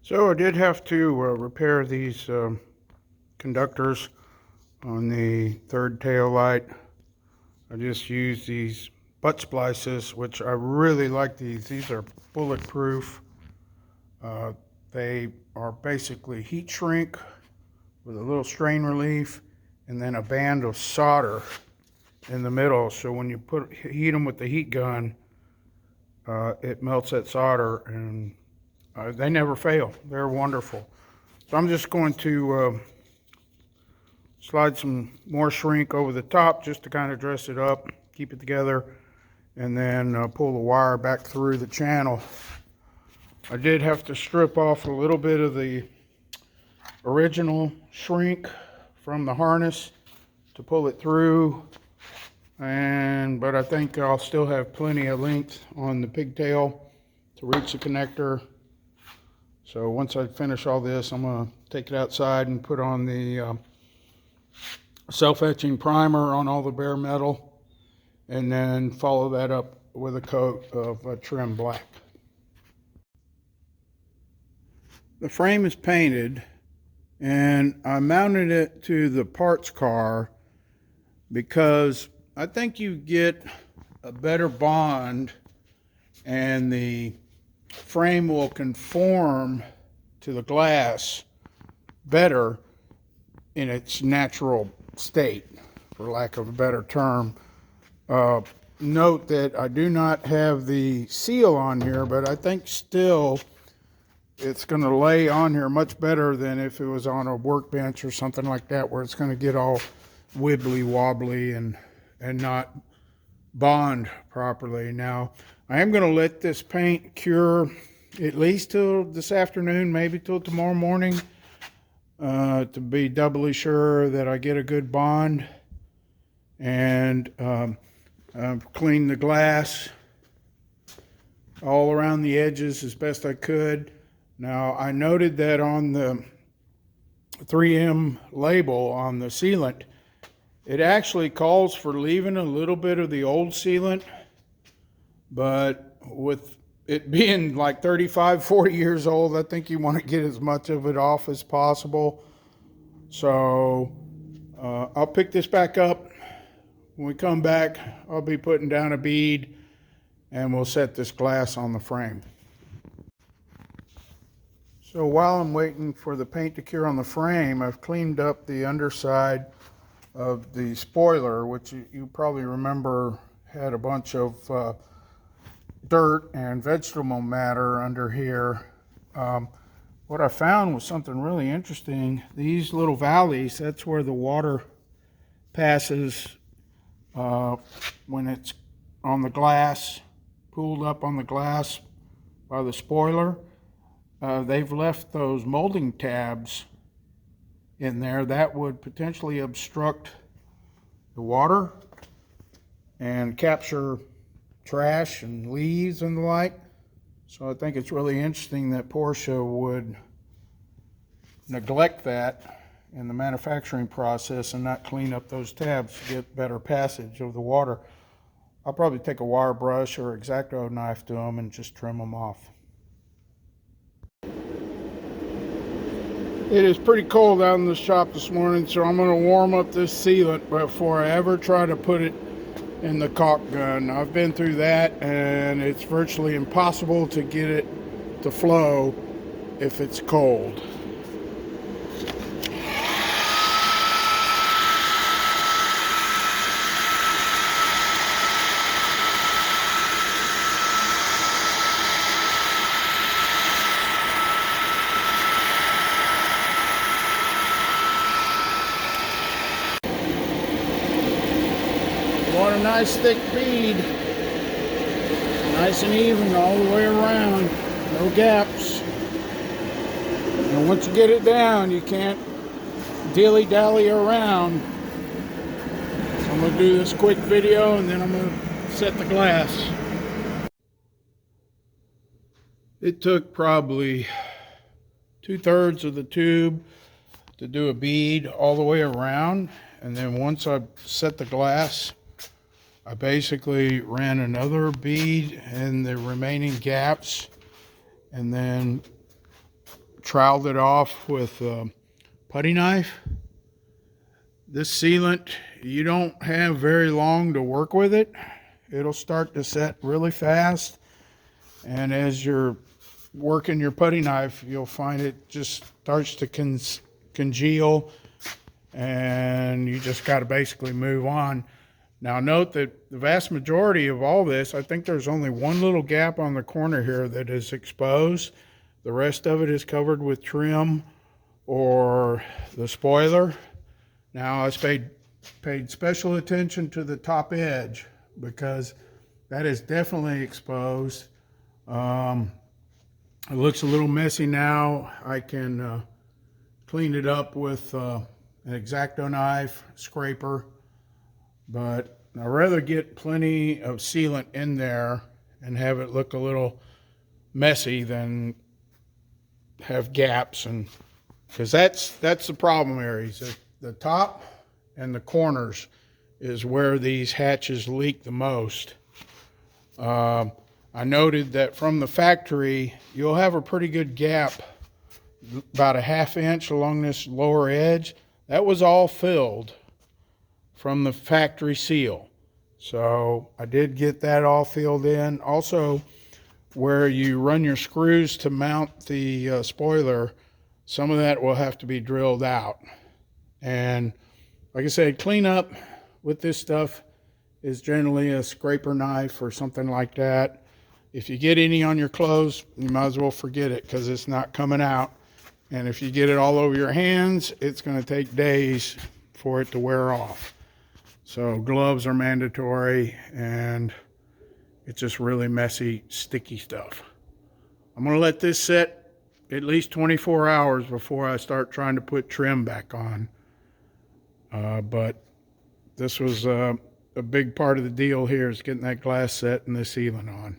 So I did have to repair these conductors on the third tail light. I just used these butt splices, which I really like these. These are bulletproof. They are basically heat shrink with a little strain relief and then a band of solder in the middle. So when you heat them with the heat gun, it melts that solder, and they never fail. They're wonderful. So I'm just going to slide some more shrink over the top just to kind of dress it up, keep it together, and then pull the wire back through the channel. I did have to strip off a little bit of the original shrink from the harness to pull it through, but I think I'll still have plenty of length on the pigtail to reach the connector. So once I finish all this, I'm going to take it outside and put on the self-etching primer on all the bare metal, and then follow that up with a coat of trim black. The frame is painted, and I mounted it to the parts car because I think you get a better bond and the frame will conform to the glass better in its natural state, for lack of a better term. Note that I do not have the seal on here, but I think still it's going to lay on here much better than if it was on a workbench or something like that, where it's going to get all wibbly wobbly and not bond properly. Now, I am going to let this paint cure at least till this afternoon, maybe till tomorrow morning, to be doubly sure that I get a good bond. And clean the glass all around the edges as best I could. Now, I noted that on the 3M label on the sealant, it actually calls for leaving a little bit of the old sealant, but with it being like 35, 40 years old, I think you want to get as much of it off as possible. So I'll pick this back up. When we come back, I'll be putting down a bead, and we'll set this glass on the frame. So while I'm waiting for the paint to cure on the frame, I've cleaned up the underside of the spoiler, which you probably remember had a bunch of dirt and vegetable matter under here. What I found was something really interesting. These little valleys, that's where the water passes when it's on the glass, pooled up on the glass by the spoiler. They've left those molding tabs in there that would potentially obstruct the water and capture trash and leaves and the like. So I think it's really interesting that Porsche would neglect that in the manufacturing process and not clean up those tabs to get better passage of the water. I'll probably take a wire brush or X-Acto knife to them and just trim them off. It is pretty cold out in the shop this morning, so I'm going to warm up this sealant before I ever try to put it in the caulk gun. I've been through that, and it's virtually impossible to get it to flow if it's cold. Want a nice thick bead, nice and even all the way around, no gaps. And once you get it down, you can't dilly-dally around. So I'm going to do this quick video, and then I'm going to set the glass. It took probably 2/3 of the tube to do a bead all the way around, and then once I set the glass, I basically ran another bead in the remaining gaps, and then troweled it off with a putty knife. This sealant, you don't have very long to work with it. It'll start to set really fast, and as you're working your putty knife, you'll find it just starts to congeal, and you just got to basically move on. Now note that the vast majority of all this, I think there's only one little gap on the corner here that is exposed. The rest of it is covered with trim or the spoiler. Now I paid special attention to the top edge because that is definitely exposed. It looks a little messy now. I can clean it up with an X-Acto knife, scraper, but I'd rather get plenty of sealant in there and have it look a little messy than have gaps, and because that's the problem areas. The top and the corners is where these hatches leak the most. I noted that from the factory, you'll have a pretty good gap, about a 1/2 inch along this lower edge. That was all filled from the factory seal. So I did get that all filled in. Also, where you run your screws to mount the spoiler, some of that will have to be drilled out. And like I said, cleanup with this stuff is generally a scraper knife or something like that. If you get any on your clothes, you might as well forget it because it's not coming out. And if you get it all over your hands, it's going to take days for it to wear off. So gloves are mandatory, and it's just really messy, sticky stuff. I'm going to let this set at least 24 hours before I start trying to put trim back on. But this was a big part of the deal here, is getting that glass set and the sealant on.